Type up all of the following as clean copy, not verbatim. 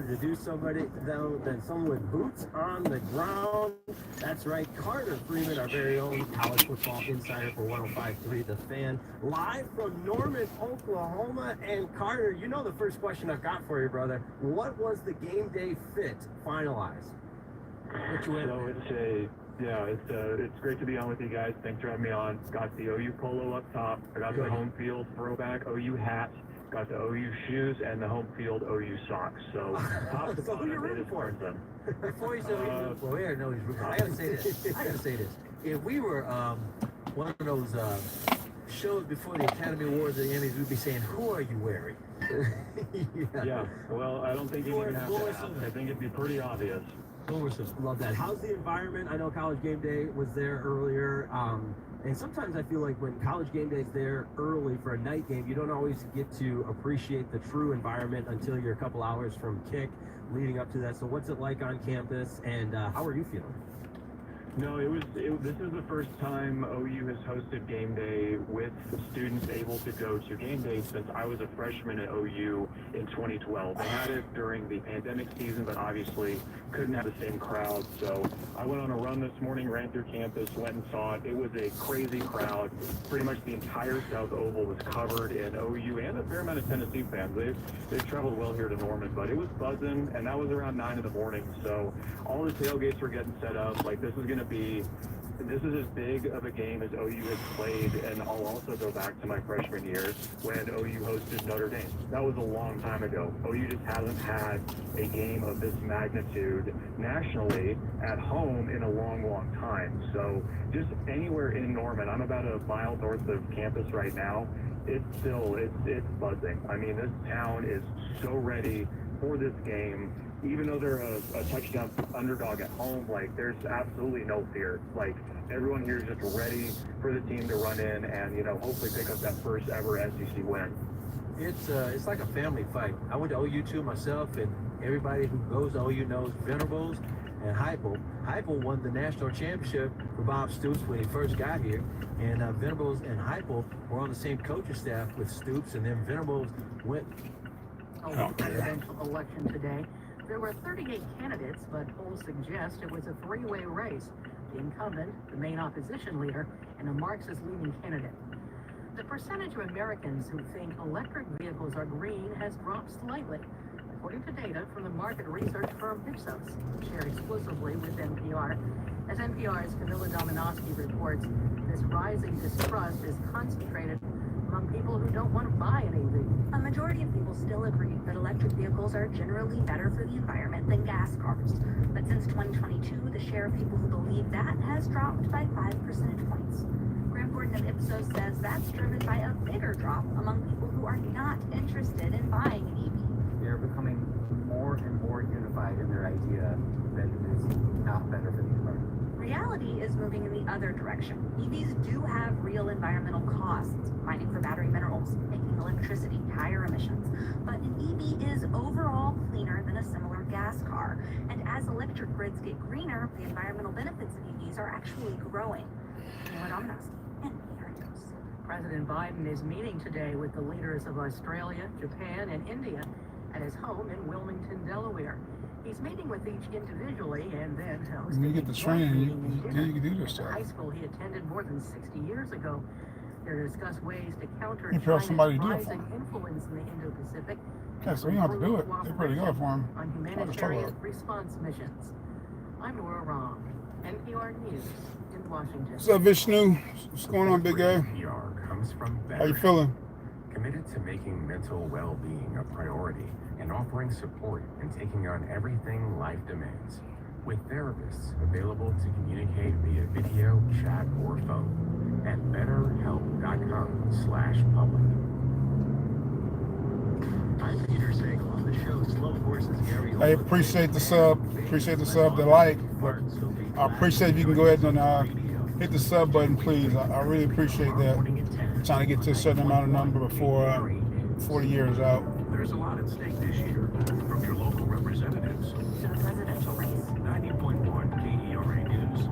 to do somebody though than someone with boots on the ground. That's right, Carter Freeman, our very own college football insider for 105.3 The Fan, live from Norman, Oklahoma. And Carter, you know the first question I've got for you, brother. What was the game day fit finalized? What you went? So it's great to be on with you guys. Thanks for having me on. Got the OU polo up top. I got the home field throwback OU hat. Got the OU shoes and the home field OU socks. So top to So who you rooting for? Before you say who you're rooting for, we already know he's rooting for. I gotta say this. If we were one of those shows before the Academy Awards or the Emmys, we'd be saying, "Who are you wearing?" Yeah. Well, I don't think you even have to ask. I think it'd be pretty obvious. Love that. How's the environment? I know College Game Day was there earlier. And sometimes I feel like when College Game Day is there early for a night game, you don't always get to appreciate the true environment until you're a couple hours from kick leading up to that. So what's it like on campus, and how are you feeling? No, this is the first time OU has hosted game day with students able to go to game day since I was a freshman at OU in 2012. They had it during the pandemic season, but obviously couldn't have the same crowd. So I went on a run this morning, ran through campus, went and saw it. It was a crazy crowd. Pretty much the entire South Oval was covered in OU and a fair amount of Tennessee fans. They've traveled well here to Norman, but it was buzzing, and that was around 9 in the morning. So all the tailgates were getting set up. Like, this is as big of a game as OU has played, and I'll also go back to my freshman year when OU hosted Notre Dame. That was a long time ago. OU just hasn't had a game of this magnitude nationally at home in a long, long time. So just anywhere in Norman, I'm about a mile north of campus right now, it's buzzing. I mean, this town is so ready for this game. Even though they're a touchdown underdog at home, like, there's absolutely no fear. Like, everyone here is just ready for the team to run in and, hopefully pick up that first ever SEC win. It's like a family fight. I went to OU too myself, and everybody who goes to OU knows Venables and Heupel. Heupel won the national championship for Bob Stoops when he first got here, and Venables and Heupel were on the same coaching staff with Stoops, and then Venables went. The presidential election today. There were 38 candidates, but polls suggest it was a three-way race. The incumbent, the main opposition leader, and a Marxist-leaning candidate. The percentage of Americans who think electric vehicles are green has dropped slightly, according to data from the market research firm Ipsos, shared exclusively with NPR. As NPR's Camilla Dominowski reports, this rising distrust is concentrated among people who don't want to buy an EV. A majority of people still agree that electric vehicles are generally better for the environment than gas cars. But since 2022, the share of people who believe that has dropped by 5 percentage points. Graham Gordon of Ipsos says that's driven by a bigger drop among people who are not interested in buying an EV. They're becoming more and more unified in their idea that it is not better for the environment. Reality is moving in the other direction. EVs do have real environmental costs, mining for battery minerals, making electricity, higher emissions. But an EV is overall cleaner than a similar gas car. And as electric grids get greener, the environmental benefits of EVs are actually growing. Camilla Dominowski, NPR News. President Biden is meeting today with the leaders of Australia, Japan, and India at his home in Wilmington, Delaware. He's meeting with each individually and then hosting When you get the training, you can do this stuff. high school he attended more than 60 years ago. They're discuss ways to counter You tell China's somebody to do it for rising them. influence in the Indo-Pacific. Yeah, so you don't have to do it. They pretty good for them. On humanitarian response missions. I'm Nora Rom, NPR News in Washington. What's up, Vishnu? What's going on, big guy? NPR comes from How you veterans feeling? committed to making mental well-being a priority and offering support in taking on everything life demands, with therapists available to communicate via video, chat, or phone at betterhelp.com/public. I'm Peter Sagal on the show Slow Horses Gary. I appreciate the sub. Appreciate the sub, the like. But I appreciate if you can go ahead and hit the sub button, please. I really appreciate that. I'm trying to get to a certain amount of number before 40 years out. There's a lot at stake this year from your local representatives. To the presidential race. 90.1 KERA News.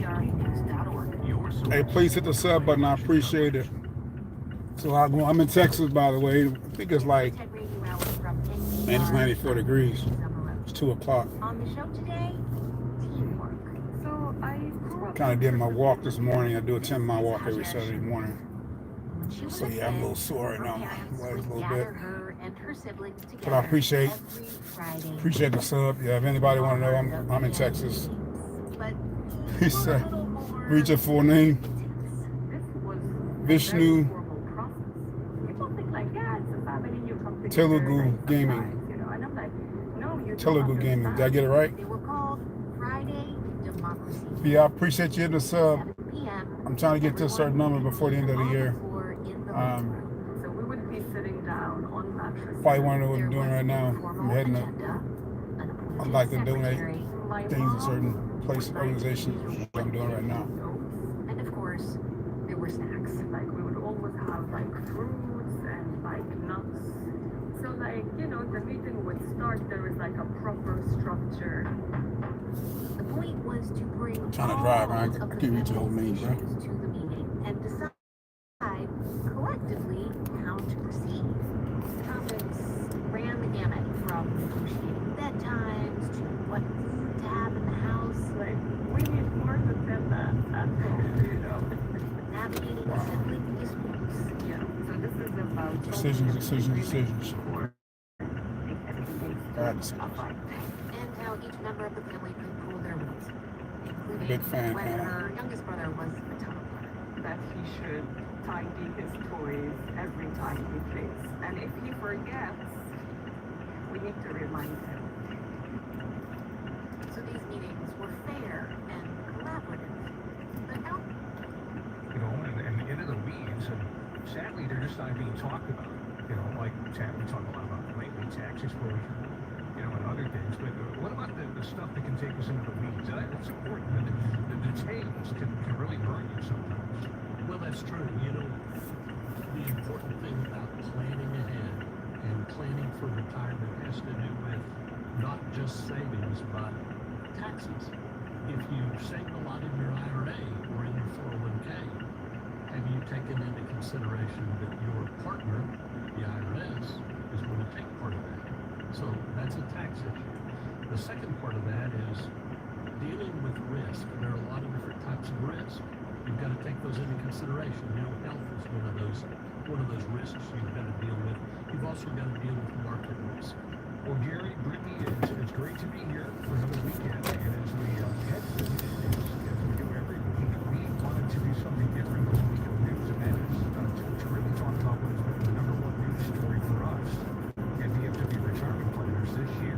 KERAnews.org. Your source. Hey, please hit the sub button. I appreciate it. So I'm in Texas, by the way. I think it's like, Ted Radio Hour from man, it's NPR. 94 degrees. Summer It's 2 o'clock. On the show today, teamwork. So I grew up. Kind of did my walk this morning. I do a 10-mile walk every Saturday morning. When she was So yeah, I'm a little kid, sore right her now. My parents legs a would little gather bit. her and her siblings But I together appreciate every Friday. Appreciate the sub. Yeah, if anybody want to know, I'm in Texas. But He these were said, a little more read your full name. This was a Vishnu very formal process. People think like, yeah, it's a family, you come together. Telugu like, Gaming. surprise, you know, and I'm like, no, you Telugu Gaming. Did I get it right? They were called Friday Democracy. Yeah, I appreciate you in the sub. 7 p.m. I'm trying to get to a certain number before the end of the year. So we would be sitting down on mattresses. Probably want to know what I'm doing right now. I'm heading up. I'd like to donate things to certain places, organizations. What I'm doing right now. And of course, there were snacks. Like we would always have like fruits and like nuts. So like, you know, the meeting would start, there was like a proper structure. The point was to bring I'm trying to drive, man. all I of can't reach the whole family's name, bro. issues to the meeting and decide collectively how to proceed. Topics ran the gamut from negotiating bedtimes to what food to have in the house, Like we need more than that at home, you know. navigating sibling disputes. Yeah. So this is about Decisions. And how each member of the family could pull their weight, including Big fan, when man. her youngest brother was a toddler. that he should tidy his toys every time he plays. And if he forgets, we need to remind him. So these meetings were fair and collaborative. But now, You know, and into the weeds, and sadly, they're just not being talked about. You know, like we talk a lot about lately, tax exposure, you know, and other things. But what about the stuff that can take us into the weeds? It's important. The details can really burn you sometimes. Well, that's true. You know, the important thing about planning ahead and planning for retirement has to do with not just savings, but taxes. If you've saved a lot in your IRA or in your 401k, have you taken into consideration that your partner, the IRS, is going to take part of that? So that's a tax issue. The second part of that is dealing with risk. There are a lot of different types of risk. You've got to take those into consideration. You know, health is one of those risks you've got to deal with. You've also got to deal with market risk. Well, Gary, Brittany, it's great to be here for another weekend. And as we head to the news, as we do every week, we wanted to do something different this week of news, and that is to really talk about what has been the number one news story for us at VFW Retirement Planners this year.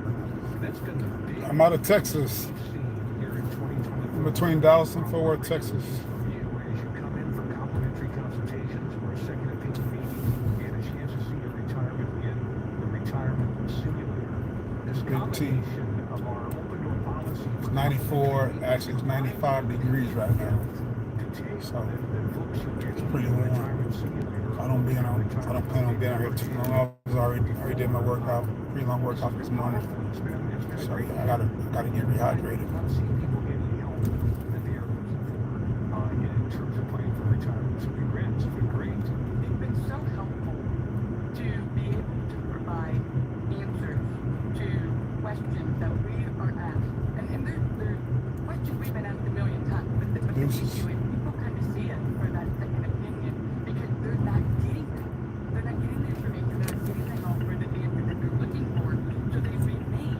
That's been the big I'm out of Texas. scene here in 2024. Between Dallas and Fort Worth, Texas. From you as you come in for complimentary consultations or a second opinion meeting and a chance to see your retirement in the retirement simulator. This Big T. combination of our open door policy It's 94, actually it's 95 degrees right now. So it's pretty warm. I don't plan on being out here too long. I already did my workout, pretty long workout this morning. So yeah, I gotta get rehydrated. Not seeing people getting help that they are looking for in terms of planning for retirement. So congrats, it's been great. It's been so helpful to be able to provide answers to questions that we are asked. And there's questions we've been asked a million times, but the people kind of see it for that second opinion because they're not getting it. They're not getting the information, they're not getting the help or the answer that they're looking for. So they remain.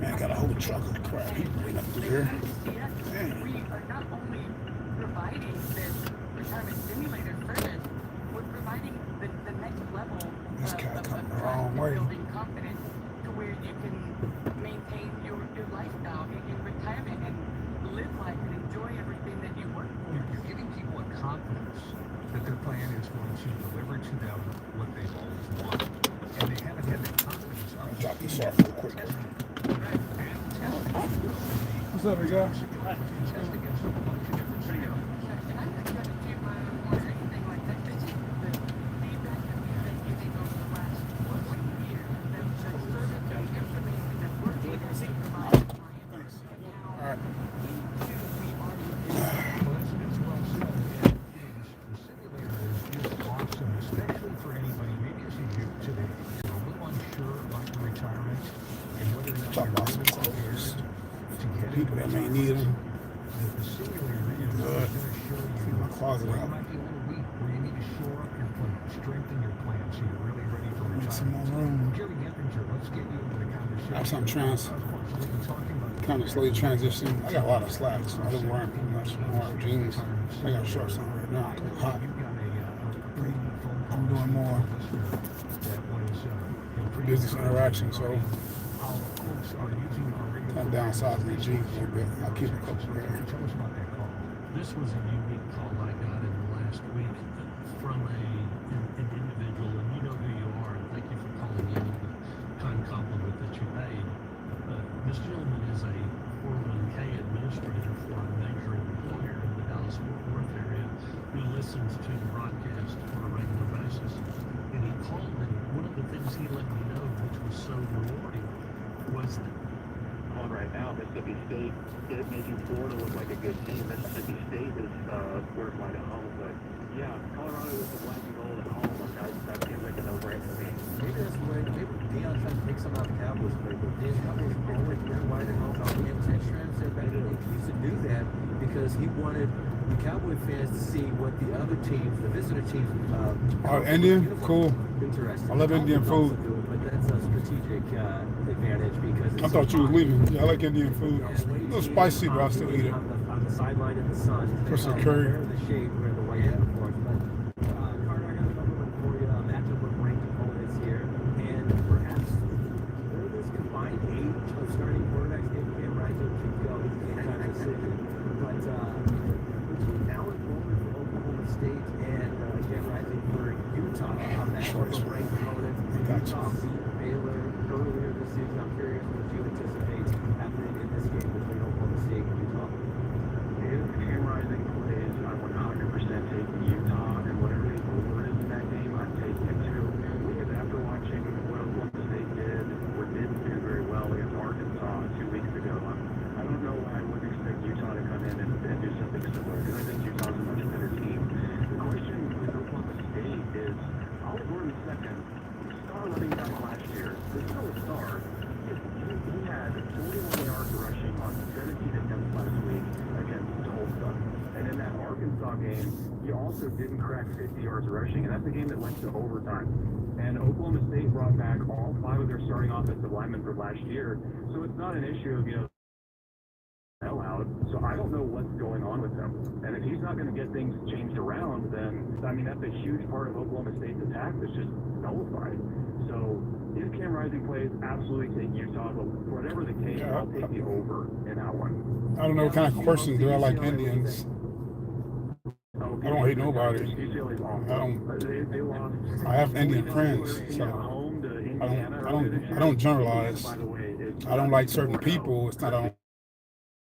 Man, I got a whole truck of crap. He bring up through here. We are not only providing this retirement simulator service, we're providing the next level This guy of coming the wrong way. building confidence to where you can maintain your lifestyle in retirement and live life and enjoy everything that you work for. You're giving people a confidence that their plan is going to deliver to them what they've always wanted. And they haven't had the confidence of I'll drop this off real quick. What's up, big guy? test against a bunch of different scenarios. And I'm not trying to do my own or anything like that. This is the feedback that we've been getting over the last 1 year. The service and information that we're able to provide clients. All right. It's well said. And, the simulator is awesome, especially for anybody, maybe as you do today, a little unsure about your retirement and whether or not Chop bought some clothes for people that may need them. The simulator is Good. going to show Clean you my closet what out. might be a little weak, where you need to shore up your plan, strengthen your plan so you're really ready for Need some more retirement. room. Jerry Gettinger, let's get you into the conversation. As I'm Of course, we've been talking about kind of slowly transitioning. I got a lot of slacks. I don't wear too much more jeans. I got shorts on right now. It's hot. You've got a pretty good phone call I'm doing more listener that was pretty business interaction, so how folks are using our radio I'm downsizing the jeans a little bit. I'll keep a couple there. Tell us about that call. This was a unique call I got in the last week from an individual, and you know who you are, and thank you for calling in and the kind compliment that you paid. This gentleman is a 401k administrator for a major employer in the Dallas-Fort Worth area who listens to the broadcast on a regular basis. And he called, and one of the things he let me know, which was so rewarding, was that On right now, Mississippi State is making Florida look like a good team. Mississippi State is fortified at home, but yeah, Colorado with the black and gold at home, that seems like a no-brainer to me. Maybe that's the way. Maybe Deion trying to take some out of the Cowboys play, but the Cowboys always wear white and gold. And Ted Schramm said back then he used to do that because he wanted the Cowboy fans to see what the other teams, the visitor teams, Indian? Cool. Interesting. I love Indian food. But that's a strategic advantage because I thought you was leaving. Yeah, I like Indian food. A little spicy, but I'll still eat it. On the sideline in the sun. Put some curry. They're in the shade where the white uniforms. But Carter, I got another one for you. Matchup with ranked opponents here, and perhaps where this combined age of starting quarterbacks game can rise up to go. It's a game-time decision, but between now and Bowman for Oklahoma State and again rising for Utah, a matchup of ranked opponents. Utah beat Baylor earlier this season. I'm curious what you anticipate happening in this game between Oklahoma State and Utah. If Cam Rising plays, I would 100% take Utah, and whatever the over is in that game, I'd take it too. Because after watching what Oklahoma State did, or didn't do very well against Arkansas 2 weeks ago, I don't know why I wouldn't expect Utah to come in and do something similar, because I think Utah's a much better team. The question with Oklahoma State is, Oliver Gordon II, star running back last year, there's still a star. He had 41 yards rushing on 17 attempts last week against Tulsa. And in that Arkansas game, he also didn't crack 50 yards rushing, and that's a game that went to overtime. And Oklahoma State brought back all 5 of their starting offensive linemen from last year, so it's not an issue of, hell out. So I don't know what's going on with him. And if he's not going to get things changed around, then, I mean, that's a huge part of Oklahoma State's attack that's just nullified. So if Cam Rising plays, absolutely take Utah, but whatever the case, Yeah, I'll take the over in that one. I don't know what kind of questions do I like Indians. I don't hate nobody. UCLA's awful. I don't. They lost. I have Indian friends, so Home to Indiana I don't generalize. By the way, it's I don't like certain people. It's not I don't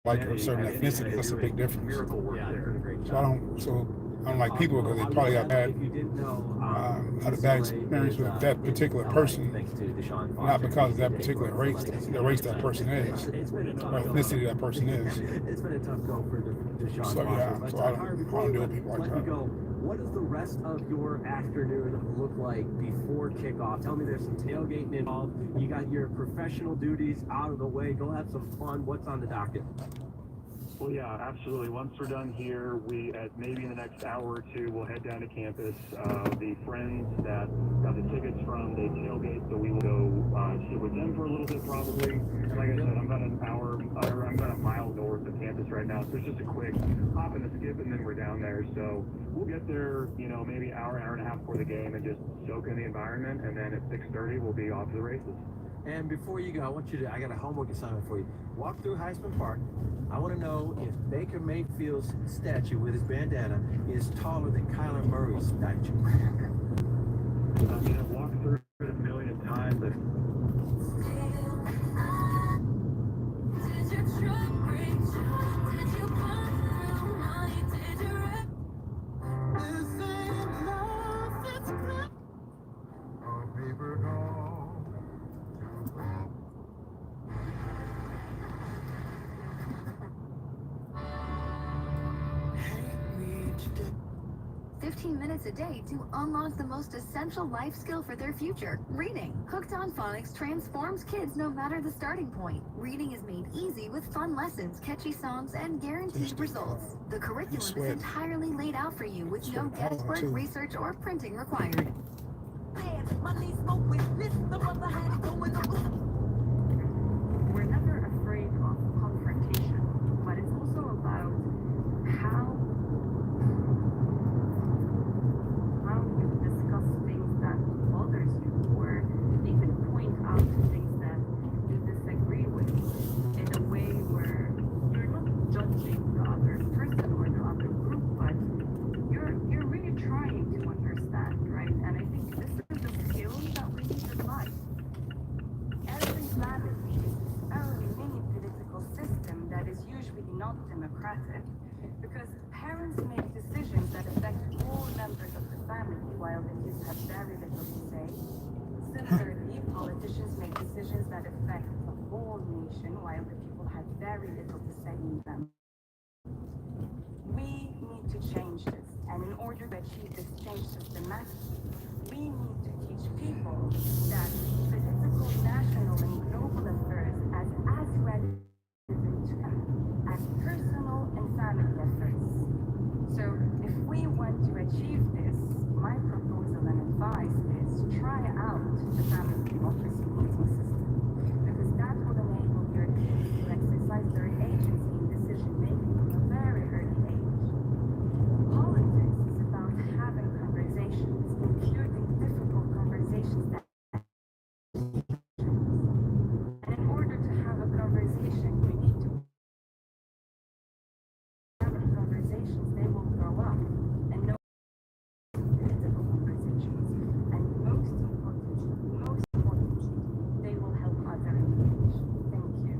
like a certain ethnicity. That's a big difference. miracle work there. So I don't like people because they probably got bad, If you didn't know, had a bad experience with that particular person, thanks to Deshaun not Foster. because of that particular race, the race that person is, It's been a tough or go. ethnicity that person is. It's been a tough go for Deshaun So, yeah, Foster. But so I don't- Tyler, I before don't we deal with people like let that. you go, what does the rest of your afternoon look like before kickoff? Tell me there's some tailgating involved. You got your professional duties out of the way. Go have some fun. What's on the docket? Well, yeah, absolutely. Once we're done here, maybe in the next hour or two, we'll head down to campus. The friends that got the tickets from, they tailgate, so we will go sit with them for a little bit probably. And like I said, I'm about a mile north of campus right now, so it's just a quick hop and a skip, and then we're down there. So we'll get there, maybe an hour and a half before the game and just soak in the environment, and then at 6:30, we'll be off to the races. And before you go, I got a homework assignment for you. Walk through Heisman Park. I want to know if Baker Mayfield's statue with his bandana is taller than Kyler Murray's statue. I mean, I've walked through it a million times, but 15 minutes a day to unlock the most essential life skill for their future, reading. Hooked on Phonics transforms kids no matter the starting point. Reading is made easy with fun lessons, catchy songs, and guaranteed results. The curriculum is entirely laid out for you with no guesswork, research, or printing required. We're never afraid of confrontation, but it's also about how you discuss things that bothers you, or even point out things that you disagree with in a way where you're not judging the other person or the other group, but you're really trying to understand, right? And I think this is a skill that we need in life. Every family is its own mini political system that is usually not democratic, because parents make decisions that affect all members of the family while the kids have very little to say. Similarly, politicians make decisions that affect the whole nation while the people have very little to say in them. We need to change this, and in order to achieve this change systematically, we need to teach people that political, national, and global affairs as relevant to them as personal and family affairs. So if we want to achieve this, my proposal and advice is try out the family democracy voting system, because that will enable your kids to exercise their agency in decision making from a very early age. Politics is about having conversations, including difficult conversations that and in order to have a conversation, you need to have conversations. They will grow up and know political conversations. And most importantly, they will help others engage. Thank you.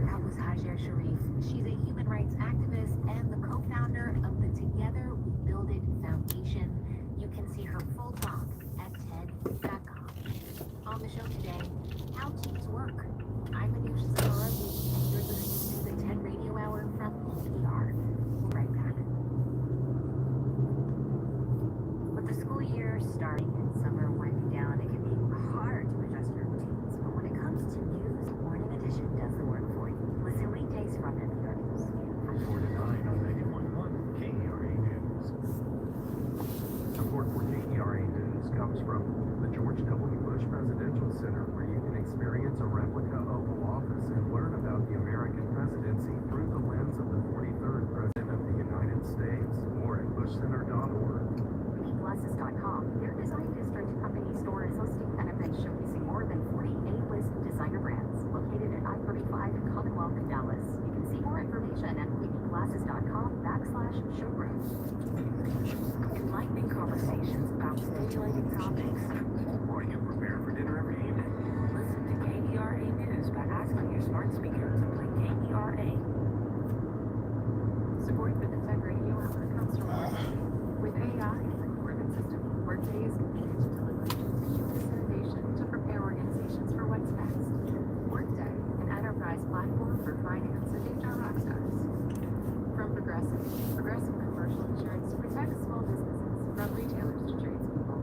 That was Hajar Sharif. She's a human rights activist and the co-founder of the Together We Build It Foundation. You can see her full talk at TED.com. On the show today, how teams work. I'm Anusha Zaharogi, and you're listening to the TED Radio Hour from NPR. We'll be right back. With the school year starting and summer winding down, it can be hard to adjust your routines. But when it comes to news, Morning Edition does the work for you. Listen weekdays from NPR News. From 4 to 9 on 91.1 KERA News. Support for KERA News comes from the George W. Bush Presidential Center, where you can experience a replica Oval Office and learn about the American presidency through the lens of the 43rd President of the United States. More at bushcenter.org. BeGlasses.com. Their design district company store is hosting an event showcasing more than 40 A-list designer brands located at I-35 in Commonwealth in Dallas. You can see more information at BeGlasses.com/showroom. Enlightening conversations about stimulating topics. While you prepare for dinner every evening. Listen to KERA News by asking your smart speaker to play KERA. Support for the TED Radio Hour comes from Workday. With AI and the coordinate system, Workday is committed to delivering continuous innovation to prepare organizations for what's next. Workday, an enterprise platform for finance and HR rockstars. From Progressive Commercial Insurance protects small businesses from retailers to tradespeople.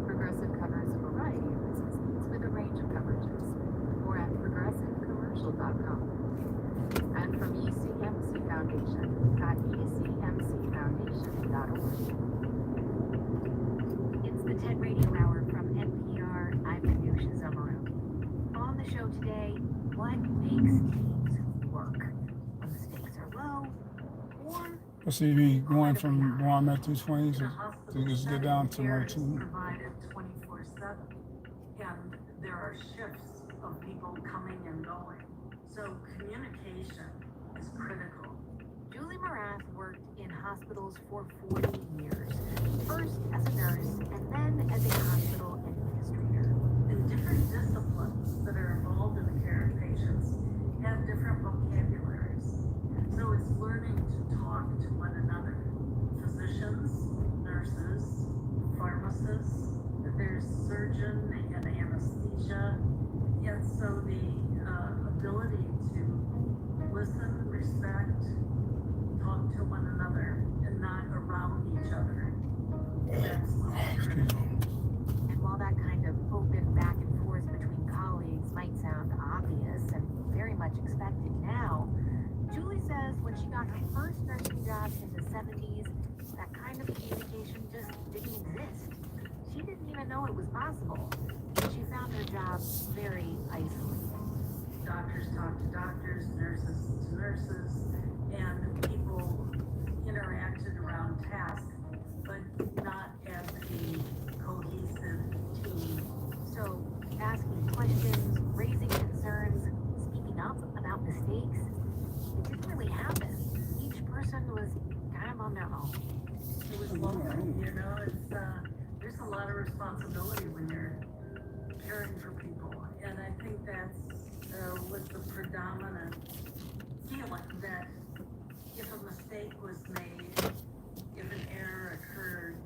Progressive covers a variety of business needs with a range of coverages. More at progressivecommercial.com. And from ECMC Foundation at ecmcfoundation.org. It's the TED Radio Hour from NPR. I'm Anusha Zaharogi. On the show today, what makes teams work? When the stakes are low, or Let's see me going from where I'm at 220s to just get down to my two. Provided 24/7, and there are shifts of people coming and going. So communication is critical. Julie Morath worked in hospitals for 40 years, first as a nurse and then as a hospital administrator. In different disciplines that are involved in the care of patients have different vocabularies. So it's learning to talk to one another. Physicians, nurses, pharmacists, there's surgeon and anesthesia. And so the ability to listen, respect, talk to one another around each other. Excuse me. And while that kind of open back and forth between colleagues might sound obvious and very much expected now, Julie says when she got her first nursing job in the 70s, that kind of communication just didn't exist. She didn't even know it was possible. She found her job very isolating. Doctors talk to doctors, nurses to nurses, and people interacted around tasks, but not as a cohesive team. So, asking questions, raising concerns, speaking up about mistakes, it didn't really happen. Each person was kind of on their own. It was lonely, you know, there's a lot of responsibility when you're caring for people. And I think that's was the predominant feeling, that if a mistake was made, if an error occurred,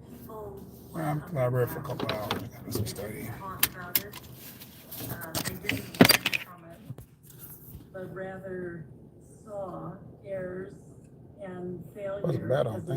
people I'm library for a couple hours. I got some study. talk about it. They didn't learn from it, but rather saw errors and failures. Wasn't bad, I don't think.